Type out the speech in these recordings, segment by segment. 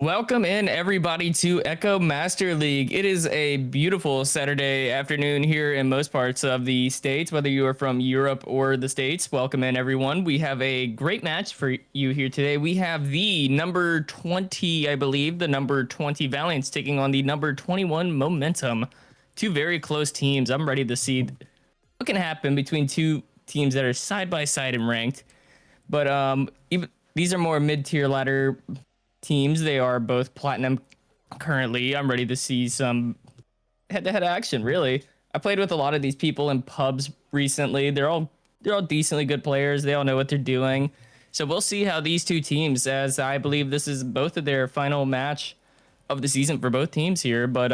Welcome in everybody to Echo Master League. It is a beautiful Saturday afternoon here in most parts of the States, whether you are from Europe or the States. Welcome in everyone. We have a great match for you here today. We have the number 20, I believe, the number 20 Valiants taking on the number 21 Momentum. Two very close teams. I'm ready to see what can happen between two teams that are side by side and ranked. But even these are more mid-tier ladder teams. They are both platinum currently. I'm ready to see some head-to-head action, really. I played with a lot of these people in pubs recently. They're all decently good players. They all know what they're doing. So we'll see how these two teams, as I believe this is both of their final match of the season for both teams here, but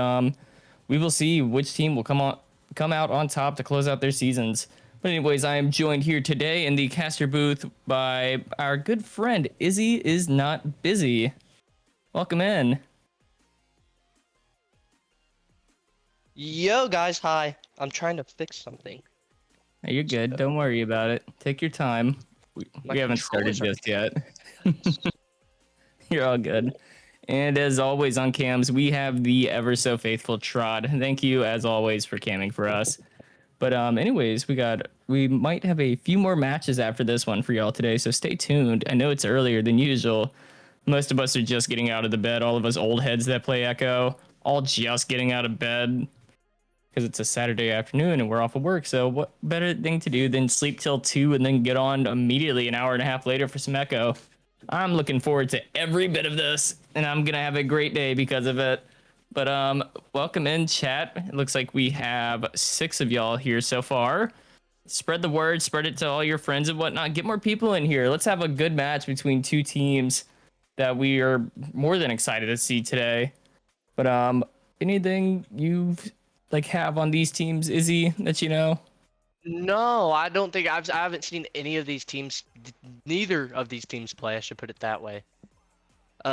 we will see which team will come out on top to close out their seasons. But anyways, I am joined here today in the caster booth by our good friend Izzy is not busy. Welcome in. Yo guys, hi. I'm trying to fix something. Hey, you're good. Don't worry about it. Take your time. We haven't started just yet. You're all good. And as always on cams, we have the ever so faithful Trod. Thank you as always for camming for us. But anyways, we might have a few more matches after this one for y'all today, so stay tuned. I know it's earlier than usual. Most of us are just getting out of the bed. All of us old heads that play Echo, all just getting out of bed because it's a Saturday afternoon and we're off of work. So what better thing to do than sleep till 2 and then get on immediately an hour and a half later for some Echo. I'm looking forward to every bit of this, and I'm gonna have a great day because of it. But welcome in, chat. It looks like we have 6 of y'all here so far. Spread the word, spread it to all your friends and whatnot. Get more people in here. Let's have a good match between two teams that we are more than excited to see today. But anything you have on these teams, Izzy, that you know? No, I don't think I haven't seen any of these teams, neither of these teams play, I should put it that way.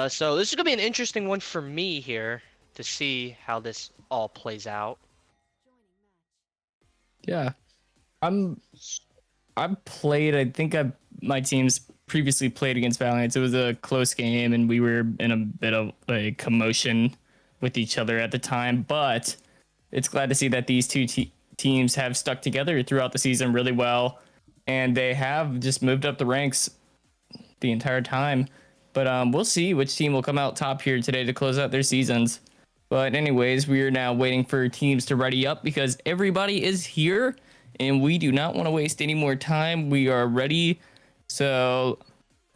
So this is gonna be an interesting one for me here to see how this all plays out. Yeah. I've played, my teams previously played against Valiants. It was a close game and we were in a bit of a commotion with each other at the time, but it's glad to see that these two teams have stuck together throughout the season really well, and they have just moved up the ranks the entire time. But we'll see which team will come out top here today to close out their seasons. But anyways, we are now waiting for teams to ready up because everybody is here and we do not want to waste any more time. We are ready. So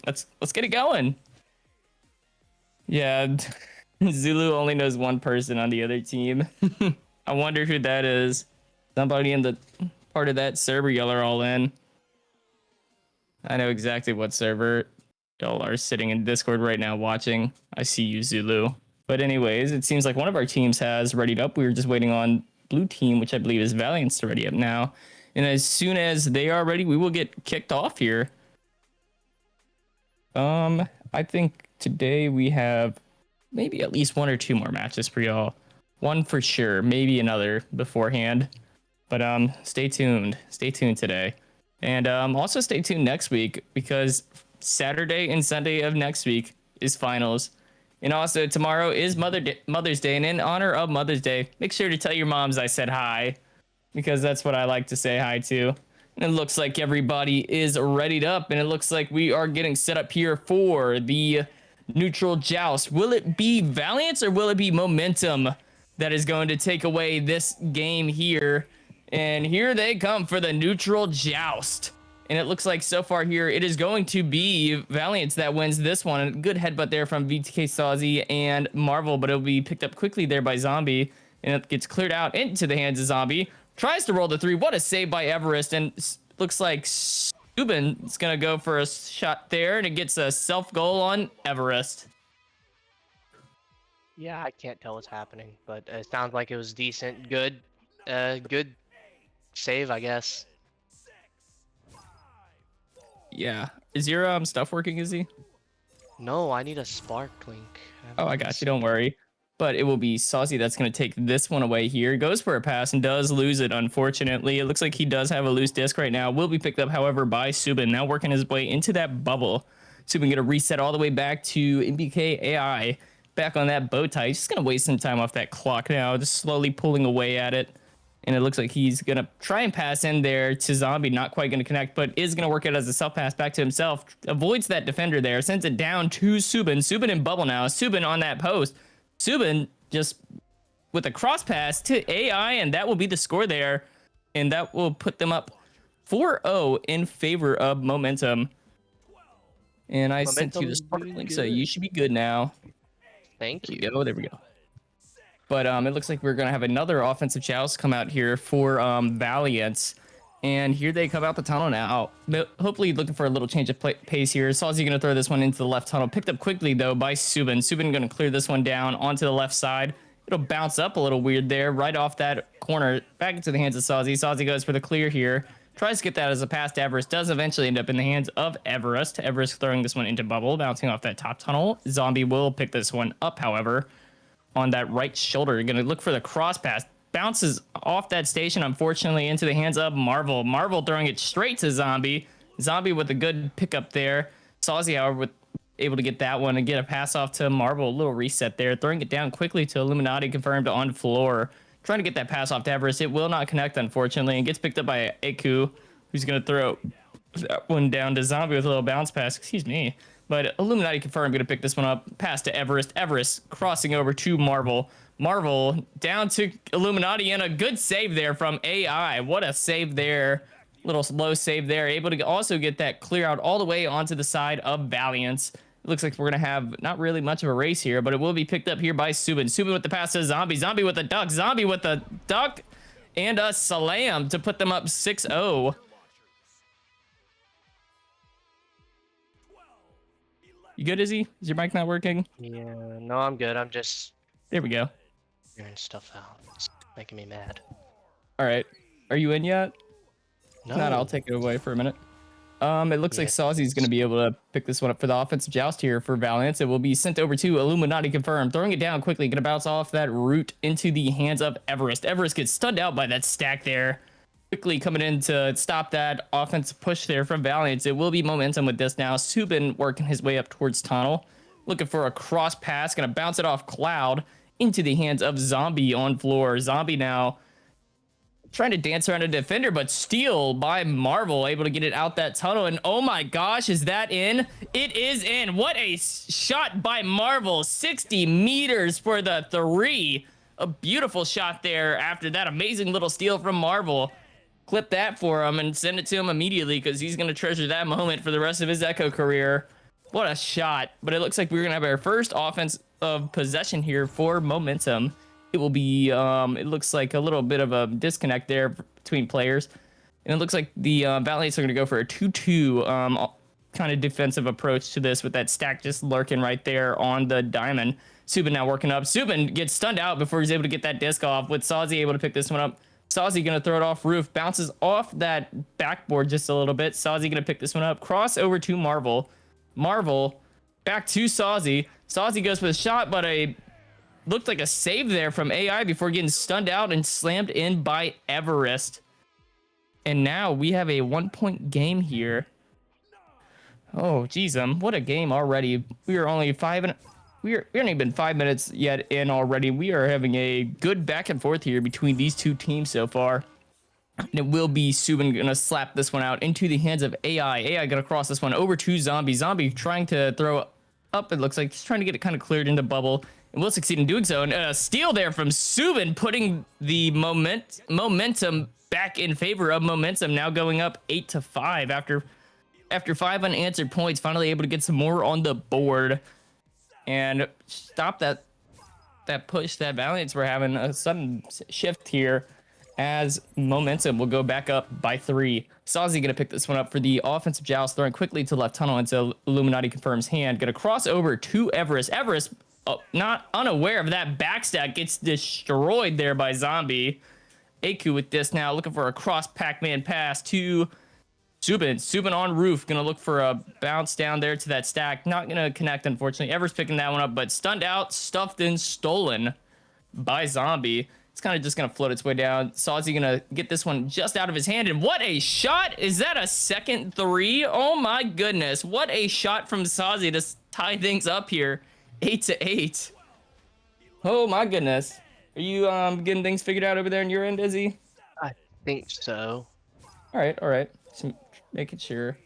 let's get it going. Yeah, Zulu only knows one person on the other team. I wonder who that is. Somebody in the part of that server y'all are all in. I know exactly what server y'all are sitting in Discord right now watching. I see you, Zulu. But anyways, it seems like one of our teams has readied up. We were just waiting on blue team, which I believe is Valiants, to ready up now. And as soon as they are ready, we will get kicked off here. I think today we have maybe at least 1 or 2 more matches for y'all. One for sure, maybe another beforehand. But stay tuned. Stay tuned today. And also stay tuned next week because Saturday and Sunday of next week is finals. And also tomorrow is Mother's Day, and in honor of Mother's Day, make sure to tell your moms I said hi, because that's what I like to say hi to. And it looks like everybody is readied up, and it looks like we are getting set up here for the neutral joust. Will it be Valiants or will it be Momentum that is going to take away this game here? And here they come for the neutral joust. And it looks like so far here, it is going to be Valiants that wins this one. A good headbutt there from VTK Sawzy and Marvel, but it'll be picked up quickly there by Zombie. And it gets cleared out into the hands of Zombie. Tries to roll the 3. What a save by Everest. And looks like Subin is going to go for a shot there. And it gets a self-goal on Everest. Yeah, I can't tell what's happening, but it sounds like it was decent. Good save, I guess. Yeah. Is your stuff working, Izzy? No, I need a spark link. Oh, I got you. Don't worry. But it will be Saucy that's going to take this one away here. Goes for a pass and does lose it, unfortunately. It looks like he does have a loose disc right now. Will be picked up, however, by Subin. Now working his way into that bubble. Subin going to reset all the way back to MBK AI. back on that bow tie. He's just going to waste some time off that clock now, just slowly pulling away at it. And it looks like he's going to try and pass in there to Zombie. Not quite going to connect, but is going to work it as a self-pass back to himself. Avoids that defender there. Sends it down to Subin. Subin in bubble now. Subin on that post. Subin just with a cross pass to AI, and that will be the score there. And that will put them up 4-0 in favor of Momentum. And I sent you the spark link, so you should be good now. Thank you. There we go. But it looks like we're going to have another offensive joust come out here for Valiants. And here they come out the tunnel now. Hopefully looking for a little change of pace here. Sawzy going to throw this one into the left tunnel. Picked up quickly, though, by Subin. Subin going to clear this one down onto the left side. It'll bounce up a little weird there, right off that corner, back into the hands of Sawzy. Sawzy goes for the clear here. Tries to get that as a pass to Everest. Does eventually end up in the hands of Everest. Everest throwing this one into bubble, bouncing off that top tunnel. Zombie will pick this one up, however, on that right shoulder. Going to look for the cross pass. Bounces off that station, unfortunately, into the hands of Marvel. Marvel throwing it straight to Zombie. Zombie with a good pickup there. Sawzy, however, able to get that one and get a pass off to Marvel. A little reset there. Throwing it down quickly to Illuminati, confirmed on floor. Trying to get that pass off to Everest. It will not connect, unfortunately, and gets picked up by Aku, who's going to throw that one down to Zombie with a little bounce pass. Excuse me. But Illuminati confirmed, going to pick this one up. Pass to Everest. Everest crossing over to Marvel. Marvel down to Illuminati, and a good save there from AI. What a save there. Little low save there. Able to also get that clear out all the way onto the side of Valiants. It looks like we're going to have not really much of a race here, but it will be picked up here by Subin. Subin with the pass to Zombie. Zombie with the duck. Zombie with the duck and a slam to put them up 6-0. You good, Izzy? Is your mic not working? Yeah, no, I'm good. I'm just... There we go. Figuring stuff out. It's making me mad. All right. Are you in yet? No. If not, I'll take it away for a minute. It looks like Sawzy's going to be able to pick this one up for the offensive joust here for Valiants. It will be sent over to Illuminati, confirmed. Throwing it down quickly. Going to bounce off that route into the hands of Everest. Everest gets stunned out by that stack there. Quickly coming in to stop that offensive push there from Valiants. It will be Momentum with this now. Subin working his way up towards tunnel. Looking for a cross pass. Going to bounce it off Cloud into the hands of Zombie on floor. Zombie now trying to dance around a defender, but steal by Marvel, able to get it out that tunnel. And oh my gosh, is that in? It is in. What a shot by Marvel. 60 meters for the 3. A beautiful shot there after that amazing little steal from Marvel. Clip that for him and send it to him immediately, because he's going to treasure that moment for the rest of his Echo career. What a shot. But it looks like we're going to have our first offense of possession here for Momentum. It will be, it looks like a little bit of a disconnect there between players. And it looks like the Valiants are going to go for a 2-2 kind of defensive approach to this, with that stack just lurking right there on the diamond. Subin now working up. Subin gets stunned out before he's able to get that disc off, with Sawzy able to pick this one up. Sawzy going to throw it off roof. Bounces off that backboard just a little bit. Sawzy going to pick this one up. Cross over to Marvel. Marvel back to Sawzy. Sawzy goes for the shot, but looked like a save there from AI before getting stunned out and slammed in by Everest. And now we have a 1-point game here. Oh, geez, what a game already. We are only we haven't even been 5 minutes yet in already. We are having a good back and forth here between these two teams so far. And it will be Subin going to slap this one out into the hands of AI. AI going to cross this one over to Zombie. Zombie trying to throw up. It looks like he's trying to get it kind of cleared into bubble, and will succeed in doing so. And a steal there from Subin, putting the momentum back in favor of Momentum, now going up 8-5 after 5 unanswered points. Finally able to get some more on the board and stop that push that Valiants were having. A sudden shift here as Momentum will go back up by 3. Sawzy gonna pick this one up for the offensive joust, throwing quickly to left tunnel until Illuminati confirms hand. Gonna cross over to Everest. Everest, not unaware of that backstack, gets destroyed there by Zombie. Aku with this now, looking for a cross Pac-Man pass to Subin. Subin on roof, gonna look for a bounce down there to that stack. Not gonna connect, unfortunately. Everest picking that one up, but stunned out, stuffed in, stolen by Zombie. It's kind of just gonna float its way down. Sawzy gonna get this one just out of his hand, and what a shot! Is that a second 3? Oh my goodness, what a shot from Sawzy to tie things up here. 8-8. Oh my goodness. Are you getting things figured out over there on your end, Izzy? I think so. All right. Just making sure.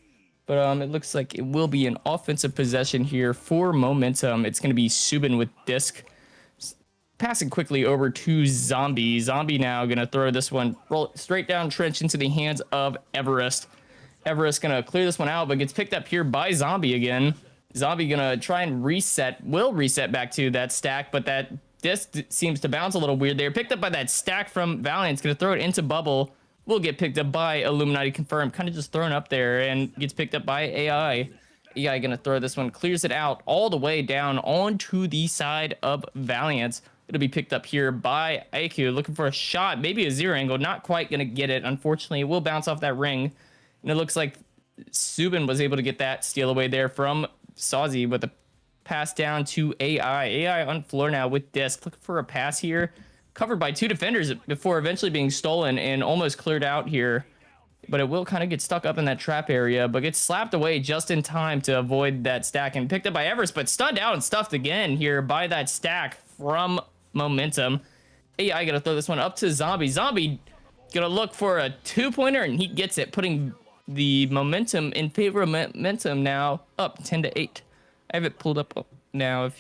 But it looks like it will be an offensive possession here for momentum. It's going to be Subin with disc. Passing quickly over to Zombie. Zombie now going to throw this one roll straight down trench into the hands of Everest. Everest going to clear this one out, but gets picked up here by Zombie again. Zombie going to try and will reset back to that stack, but that disc seems to bounce a little weird there. Picked up by that stack from Valiants. Going to throw it into Bubble. Will get picked up by Illuminati confirmed. Kind of just thrown up there and gets picked up by AI. AI going to throw this one. Clears it out all the way down onto the side of Valiants. It'll be picked up here by AQ, looking for a shot, maybe a zero angle. Not quite going to get it. Unfortunately, it will bounce off that ring. And it looks like Subin was able to get that steal away there from Sazi with a pass down to AI. AI on floor now with disc. Looking for a pass here. Covered by two defenders before eventually being stolen and almost cleared out here. But it will kind of get stuck up in that trap area, but gets slapped away just in time to avoid that stack and picked up by Everest, but stunned out and stuffed again here by that stack from momentum. AI gonna throw this one up to Zombie. Zombie gonna look for a 2-pointer and he gets it, putting the momentum in favor of momentum now up 10-8. I have it pulled up now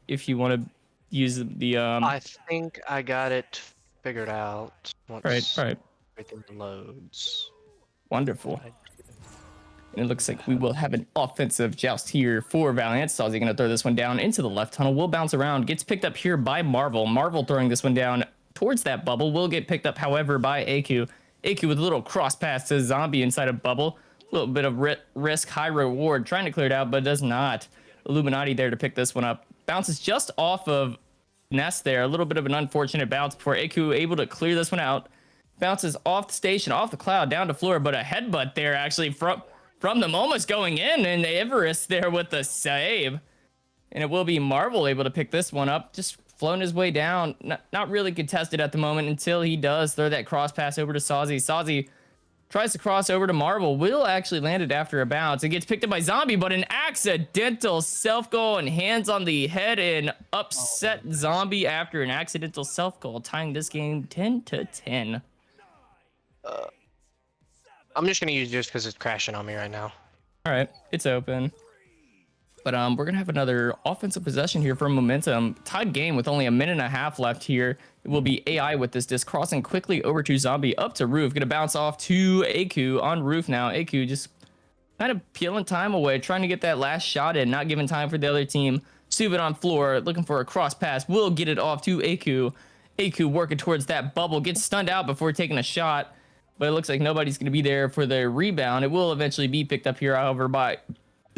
if you want to use the I think I got it figured out once right. everything loads. Wonderful. And it looks like we will have an offensive joust here for Valiant. Sazi going to throw this one down into the left tunnel. Will bounce around. Gets picked up here by Marvel. Marvel throwing this one down towards that bubble. Will get picked up, however, by AQ. AQ with a little cross pass to Zombie inside of bubble. A little bit of risk, high reward. Trying to clear it out, but does not. Illuminati there to pick this one up. Bounces just off of Nest there. A little bit of an unfortunate bounce before AQ able to clear this one out. Bounces off the station, off the cloud, down to floor, but a headbutt there actually from them almost going in, and Everest there with the save. And it will be Marvel able to pick this one up, just flown his way down. Not really contested at the moment until he does throw that cross pass over to Sazi. Sazi tries to cross over to Marvel, will actually land it after a bounce. It gets picked up by Zombie, but an accidental self-goal and hands on the head and upset Zombie after an accidental self-goal, tying this game 10-10. I'm just gonna use yours because it's crashing on me right now. All right, it's open. But we're gonna have another offensive possession here for momentum. Tied game with only a minute and a half left here. It will be AI with this disc crossing quickly over to Zombie up to Roof. Gonna bounce off to AQ on Roof now. AQ just kind of peeling time away, trying to get that last shot in, not giving time for the other team. Subin on floor, looking for a cross pass. Will get it off to AQ. AQ working towards that bubble, gets stunned out before taking a shot. But it looks like nobody's going to be there for the rebound. It will eventually be picked up here, however, by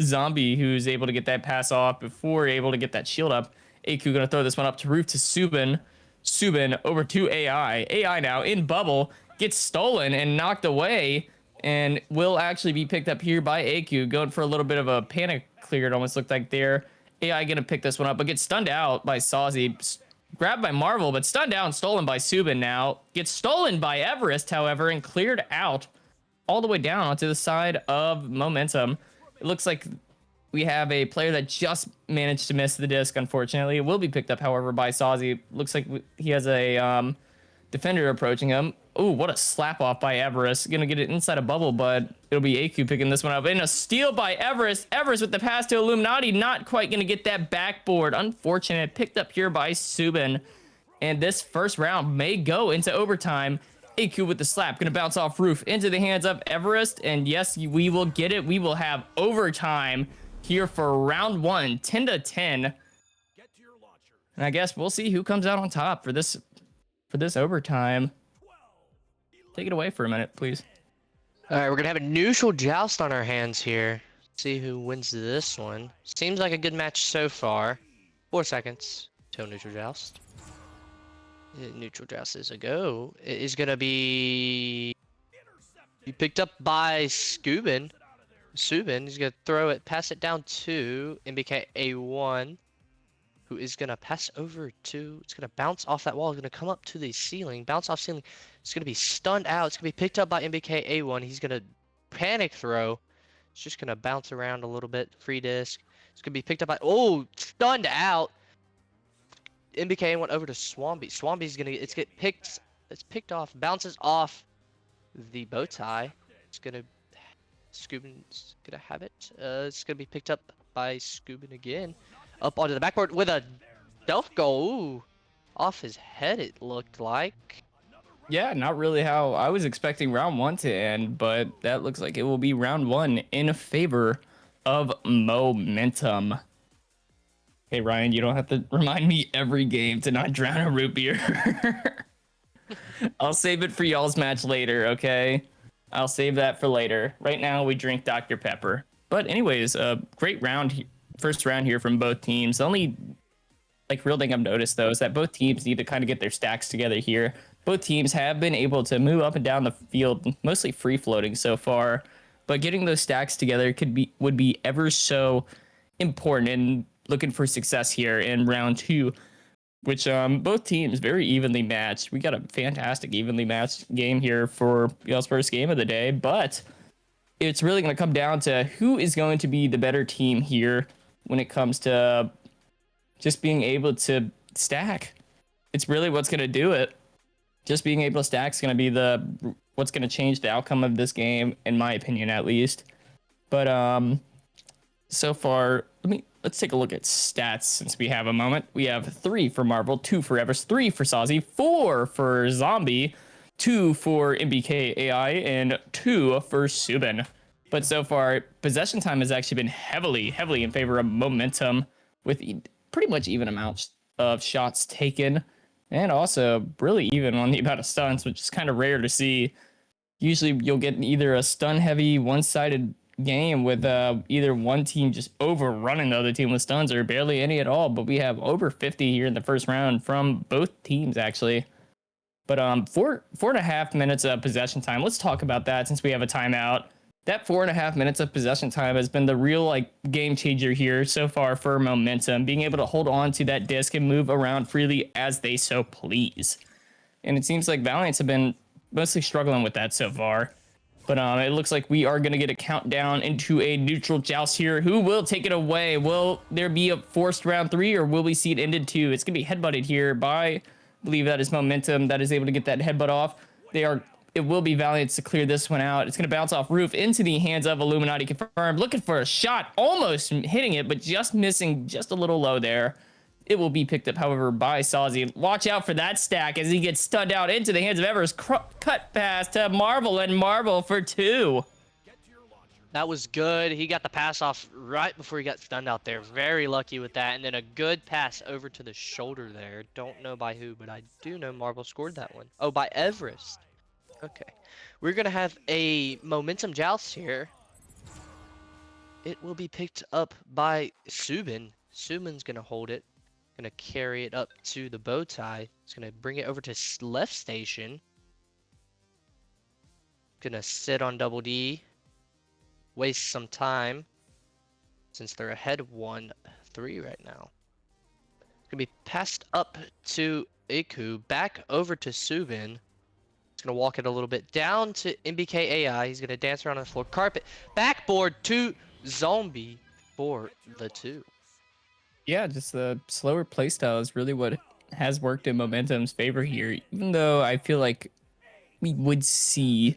Zombie, who's able to get that pass off before able to get that shield up. AQ going to throw this one up to Roof to Subin. Subin over to AI. AI now in bubble, gets stolen and knocked away, and will actually be picked up here by AQ, going for a little bit of a panic clear, it almost looked like there. AI going to pick this one up, but gets stunned out by Sazi. Grabbed by Marvel, but stunned down, stolen by Subin now. Gets stolen by Everest, however, and cleared out all the way down onto the side of momentum. It looks like we have a player that just managed to miss the disc, unfortunately. It will be picked up, however, by Sazi. Looks like he has a defender approaching him. Ooh, what a slap off by Everest. Gonna get it inside a bubble, but it'll be AQ picking this one up. And a steal by Everest. Everest with the pass to Illuminati. Not quite gonna get that backboard. Unfortunate. Picked up here by Subin. And this first round may go into overtime. AQ with the slap. Gonna bounce off Roof into the hands of Everest. And yes, we will get it. We will have overtime here for round one. 10-10. And I guess we'll see who comes out on top for this overtime. Take it away for a minute, please. All right, we're gonna have a neutral joust on our hands here. See who wins this one. Seems like a good match so far. 4 seconds till neutral joust. Neutral joust is a go. It is gonna be picked up by Subin. He's gonna throw it, pass it down to MBK A1, who is gonna pass over to. It's gonna bounce off that wall. It's gonna come up to the ceiling, bounce off ceiling. It's going to be stunned out. It's going to be picked up by MBK A1. He's going to panic throw. It's just going to bounce around a little bit. Free disc. It's going to be picked up by... Oh, stunned out. MBK went over to Swampy. Swampy's gonna it's picked off, bounces off the bow tie. It's gonna Scoobin's gonna have it. It's gonna be picked up by Scoobin again. Up onto the backboard with a Delph goal. Ooh, off his head it looked like. Yeah, not really how I was expecting round one to end, but that looks like it will be round one in favor of Momentum. Hey, Ryan, you don't have to remind me every game to not drown a root beer. I'll save it for y'all's match later, okay? I'll save that for later. Right now, we drink Dr. Pepper. But anyways, great round, first round here from both teams. The only real thing I've noticed though is that both teams need to kind of get their stacks together here. Both teams have been able to move up and down the field, mostly free floating so far, but getting those stacks together would be ever so important in looking for success here in round two, which both teams very evenly matched. We got a fantastic evenly matched game here for y'all's first game of the day, but it's really going to come down to who is going to be the better team here when it comes to just being able to stack. It's really what's going to do it. Just being able to stack is going to be what's going to change the outcome of this game, in my opinion, at least. But so far, let's take a look at stats since we have a moment. We have 3 for Marvel, 2 for Everest, 3 for Sazi, 4 for Zombie, 2 for MBK AI, and 2 for Subin. But so far, possession time has actually been heavily in favor of Momentum, with pretty much even amounts of shots taken, and also really even on the amount of stuns, which is kind of rare to see. Usually you'll get either a stun-heavy, one-sided game with either one team just overrunning the other team with stuns or barely any at all, but we have over 50 here in the first round from both teams actually. But 4.5 minutes of possession time, let's talk about that since we have a timeout. That 4.5 minutes of possession time has been the real game changer here so far for Momentum, being able to hold on to that disc and move around freely as they so please. And it seems like Valiants have been mostly struggling with that so far. But it looks like we are going to get a countdown into a neutral joust here. Who will take it away? Will there be a forced round 3, or will we see it ended 2? It's going to be headbutted here by, I believe that is Momentum that is able to get that headbutt off. It will be Valiants to clear this one out. It's going to bounce off roof into the hands of Illuminati confirmed. Looking for a shot, almost hitting it, but just missing just a little low there. It will be picked up, however, by Sazi. Watch out for that stack as he gets stunned out into the hands of Everest. Cut pass to Marvel, and Marvel for 2. That was good. He got the pass off right before he got stunned out there. Very lucky with that. And then a good pass over to the shoulder there. Don't know by who, but I do know Marvel scored that one. Oh, by Everest. Okay. We're going to have a Momentum joust here. It will be picked up by Subin. Subin's going to hold it. Going to carry it up to the bow tie. It's going to bring it over to left station. Going to sit on double D. Waste some time since they're ahead 1-3 right now. It's going to be passed up to Iku. Back over to Subin. He's going to walk it a little bit down to MBK AI. He's going to dance around on the floor. Carpet. Backboard to Zombie for the 2. Yeah, just the slower playstyle is really what has worked in Momentum's favor here. Even though I feel like we would seeing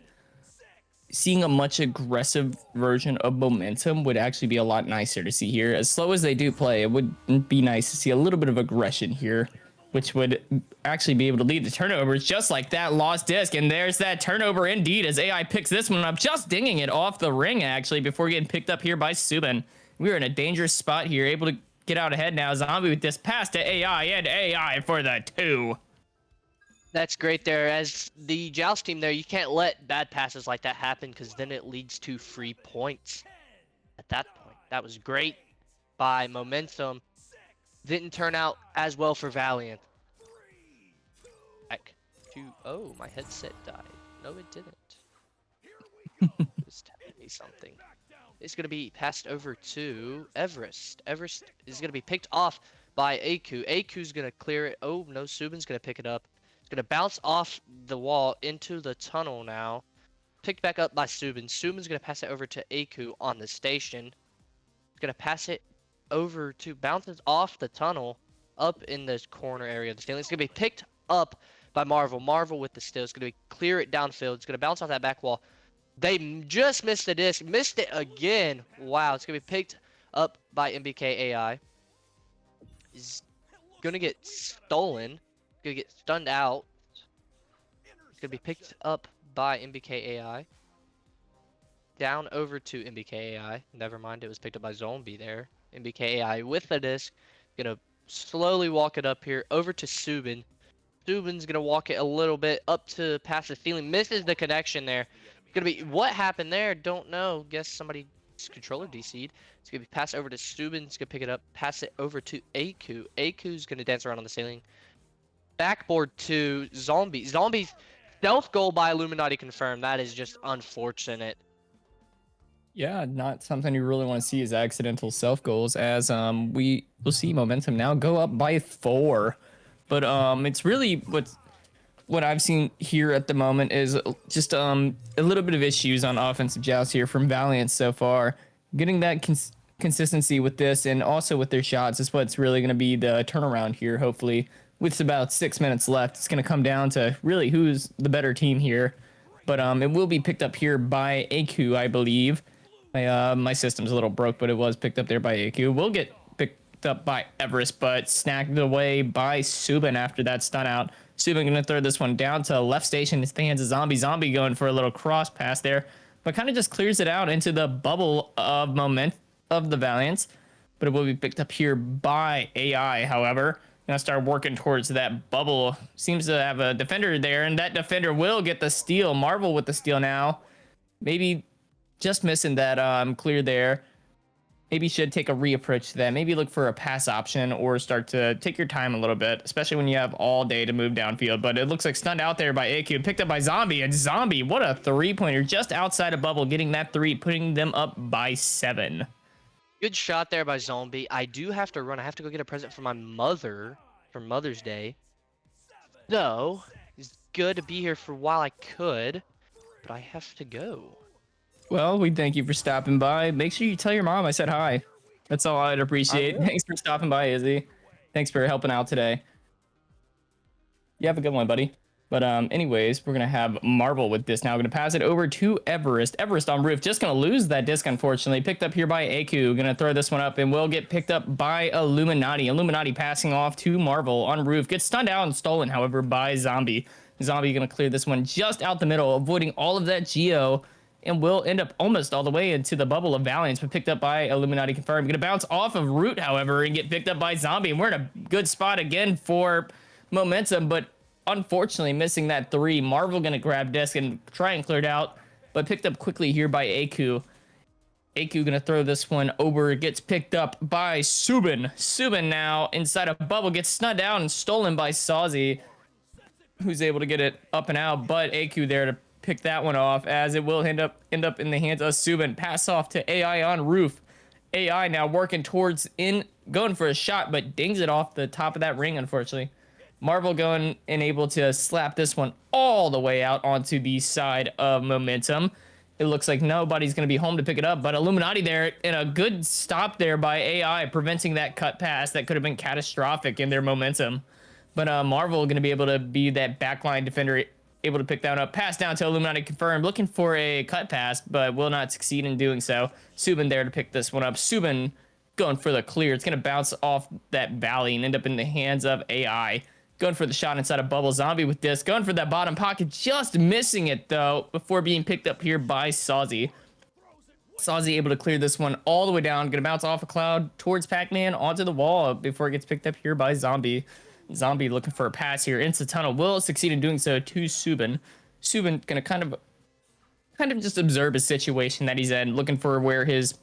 a much aggressive version of Momentum would actually be a lot nicer to see here. As slow as they do play, it would be nice to see a little bit of aggression here, which would actually be able to lead to turnovers just like that lost disc. And there's that turnover indeed as AI picks this one up, just dinging it off the ring actually before getting picked up here by Subin. We're in a dangerous spot here, able to get out ahead now. Zombie with this pass to AI, and AI for the 2. That's great there. As the joust team there, you can't let bad passes like that happen because then it leads to free points at that point. That was great by Momentum. Didn't turn out as well for Valiant. Back to, oh, my headset died. No, it didn't. It's telling me something. It's going to be passed over to Everest. Everest is going to be picked off by Aku. Aku's going to clear it. Oh, no, Subin's going to pick it up. It's going to bounce off the wall into the tunnel now. Picked back up by Subin. Subin's going to pass it over to Aku on the station. Going to pass it over to, bounces off the tunnel. up in the corner area of the ceiling. It's going to be picked up by Marvel. Marvel with the steal. It's going to clear it downfield. It's going to bounce off that back wall. They just missed the disc. Missed it again. Wow. It's going to be picked up by MBK AI. Is going to get stolen. Going to get stunned out. It's going to be picked up by MBK AI. Down over to MBK AI. Never mind. It was picked up by Zombie there. MBK AI with the disc. Going to slowly walk it up here over to Subin. Subin's going to walk it a little bit up to past the ceiling. Misses the connection there. Going to be what happened there? Don't know. Guess somebody's controller DC'd. It's going to be passed over to Subin. It's going to pick it up. Pass it over to Aku. Aku's going to dance around on the ceiling. Backboard to Zombie. Zombie's stealth goal by Illuminati confirmed. That is just unfortunate. Yeah, not something you really want to see is accidental self goals, as we will see momentum now go up by 4. But it's really what I've seen here at the moment is just a little bit of issues on offensive joust here from Valiants so far. Getting that consistency with this and also with their shots is what's really going to be the turnaround here, hopefully. With about 6 minutes left, it's going to come down to really who's the better team here. But it will be picked up here by Aku, I believe. My system's a little broke, but it was picked up there by Aku. We'll get picked up by Everest, but snagged away by Subin after that stun out. Subin going to throw this one down to left station. It's the hands of Zombie. Zombie going for a little cross pass there, but kind of just clears it out into the bubble of moment of the Valiants. But it will be picked up here by AI, however. Gonna start working towards that bubble. Seems to have a defender there, and that defender will get the steal. Marvel with the steal now. Maybe just missing that clear there. Maybe should take a reapproach to that. Maybe look for a pass option or start to take your time a little bit, especially when you have all day to move downfield. But it looks like stunned out there by AQ, picked up by Zombie, and Zombie, what a 3-pointer just outside of bubble, getting that 3, putting them up by 7. Good shot there by Zombie. I do have to run. I have to go get a present for my mother for Mother's Day. So, it's good to be here for while I could, but I have to go. Well, we thank you for stopping by. Make sure you tell your mom I said hi. That's all I'd appreciate. Thanks for stopping by, Izzy. Thanks for helping out today. You have a good one, buddy. But anyways, we're going to have Marvel with this now. Going to pass it over to Everest. Everest on roof. Just going to lose that disc, unfortunately. Picked up here by Aku. Going to throw this one up and will get picked up by Illuminati. Illuminati passing off to Marvel on roof. Gets stunned out and stolen, however, by Zombie. Zombie going to clear this one just out the middle, avoiding all of that Geo. And will end up almost all the way into the bubble of Valiants, but picked up by Illuminati confirmed. Going to bounce off of Root, however, and get picked up by Zombie. And we're in a good spot again for momentum, but unfortunately missing that 3. Marvel going to grab disc and try and clear it out, but picked up quickly here by Aku. Aku going to throw this one over. Gets picked up by Subin. Subin now inside a bubble, gets snunned down and stolen by Sawzy, who's able to get it up and out, but Aku there to pick that one off, as it will end up in the hands of Subin. Pass off to AI on roof. AI now working towards going for a shot, but dings it off the top of that ring, unfortunately. Marvel going and able to slap this one all the way out onto the side of momentum. It looks like nobody's going to be home to pick it up, but Illuminati there, and a good stop there by AI, preventing that cut pass that could have been catastrophic in their momentum. But Marvel going to be able to be that backline defender, able to pick that up. Pass down to Illuminati confirmed, looking for a cut pass, but will not succeed in doing so. Subin there to pick this one up. Subin going for the clear. It's going to bounce off that valley and end up in the hands of AI. Going for the shot inside of bubble. Zombie with this. Going for that bottom pocket. Just missing it, though, before being picked up here by Sawzy. Sawzy able to clear this one all the way down. Going to bounce off a cloud towards Pac-Man onto the wall before it gets picked up here by Zombie. Zombie looking for a pass here into the tunnel. Will succeed in doing so to Subin. Subin going to kind of just observe his situation that he's in, looking for where his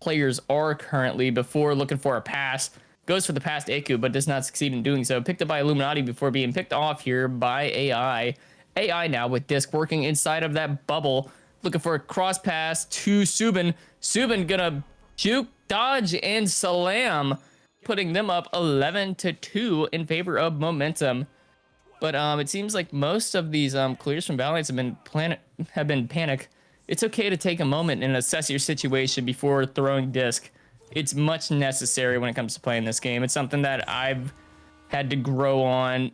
players are currently before looking for a pass. Goes for the pass to Aku, but does not succeed in doing so. Picked up by Illuminati before being picked off here by AI. AI now with disc working inside of that bubble. Looking for a cross pass to Subin. Subin gonna juke, dodge, and slam, putting them up 11-2 in favor of momentum. But it seems like most of these clears from Valiants have been panic. It's okay to take a moment and assess your situation before throwing disc. It's much necessary when it comes to playing this game. It's something that I've had to grow on,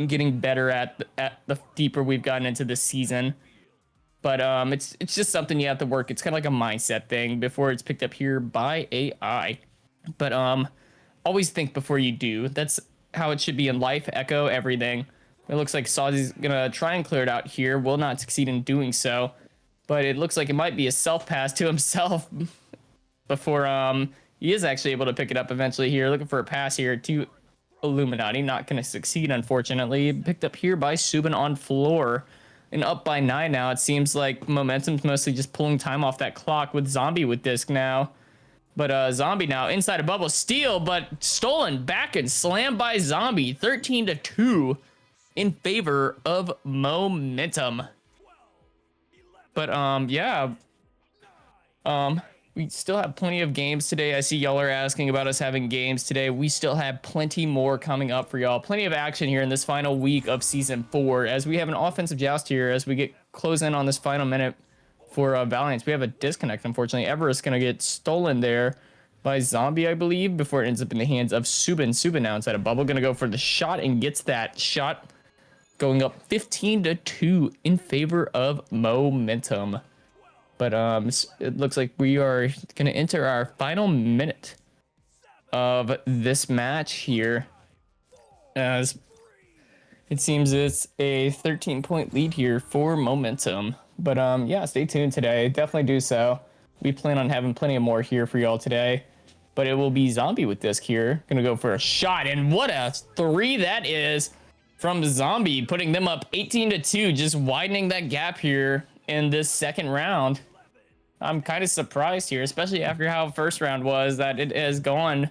getting better at the deeper we've gotten into this season. But it's just something you have to work. It's kind of like a mindset thing before it's picked up here by AI. But always think before you do. That's how it should be in life. Echo everything. It looks like Sawsy's gonna try and clear it out here. Will not succeed in doing so. But it looks like it might be a self pass to himself before he is actually able to pick it up eventually here. Looking for a pass here to Illuminati. Not going to succeed, unfortunately. Picked up here by Subin on floor. And up by 9 now. It seems like momentum's mostly just pulling time off that clock with Zombie with disc now. But Zombie now inside a bubble. Steal, but stolen back and slammed by Zombie. 13-2 in favor of Momentum. But yeah. We still have plenty of games today. I see y'all are asking about us having games today. We still have plenty more coming up for y'all. Plenty of action here in this final week of Season 4 as we have an offensive joust here as we get close in on this final minute for Valiants. We have a disconnect, unfortunately. Everest's going to get stolen there by Zombie, I believe, before it ends up in the hands of Subin. Subin now inside a bubble. Going to go for the shot and gets that shot, going up 15-2 in favor of Momentum. But it looks like we are going to enter our final minute of this match here. As it seems it's a 13-point lead here for Momentum. But yeah, stay tuned today. Definitely do so. We plan on having plenty of more here for y'all today. But it will be Zombie with disc here. Going to go for a shot. And what a 3 that is from Zombie. Putting them up 18-2. Just widening that gap here in this second round. I'm kind of surprised here, especially after how first round was, that it has gone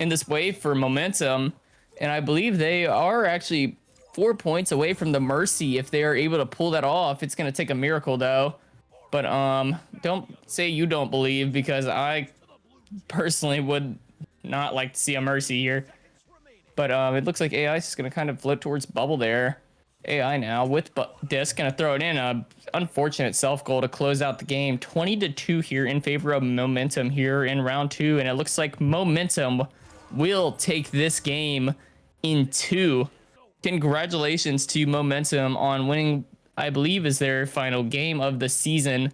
in this way for Momentum. And I believe they are actually 4 points away from the Mercy. If they are able to pull that off, it's going to take a miracle, though. But don't say you don't believe, because I personally would not like to see a Mercy here. But it looks like AI is going to kind of flip towards bubble there. AI now with disc, gonna throw it in. A unfortunate self goal to close out the game. 20-2 here in favor of Momentum here in round 2, and it looks like Momentum will take this game in 2. Congratulations to Momentum on winning, I believe, is their final game of the season.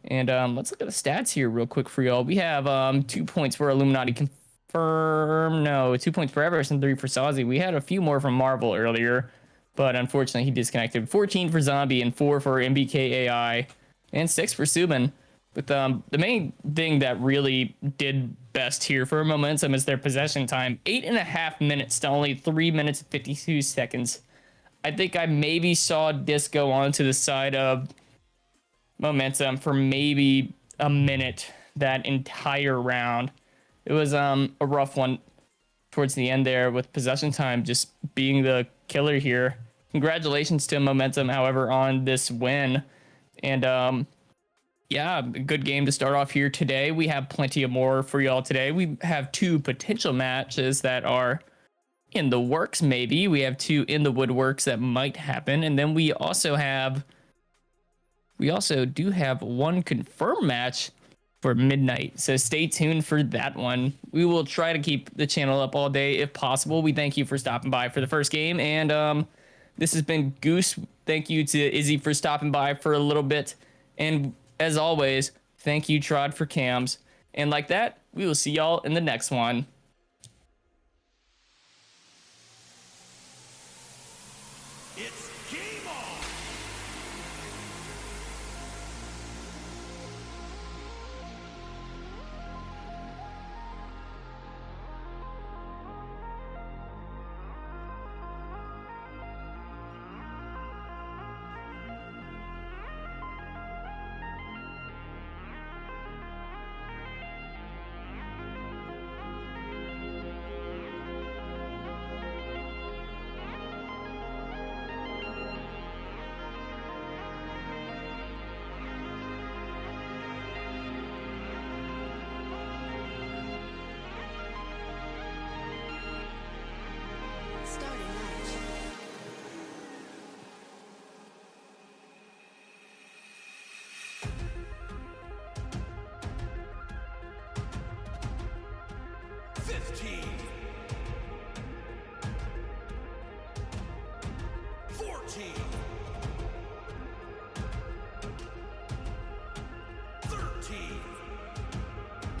And let's look at the stats here real quick for y'all. We have 2 points for Illuminati confirm. No, 2 points for Everest and 3 for Sawsy. We had a few more from Marvel earlier, but unfortunately he disconnected. 14 for Zombie and 4 for MBKAI and 6 for Subin. But the main thing that really did best here for Momentum is their possession time. 8.5 minutes to only 3 minutes and 52 seconds. I think I maybe saw Disco onto the side of Momentum for maybe a minute that entire round. It was a rough one towards the end there, with possession time just being the killer here. Congratulations to Momentum, however, on this win. And yeah, good game to start off here today. We have plenty of more for y'all today. We have 2 potential matches that are in the works, maybe. We have 2 in the woodworks that might happen. And then we also do have 1 confirmed match for midnight. So stay tuned for that one. We will try to keep the channel up all day if possible. We thank you for stopping by for the first game. And this has been Goose. Thank you to Izzy for stopping by for a little bit. And as always, thank you, Trod, for cams. And like that, we will see y'all in the next one.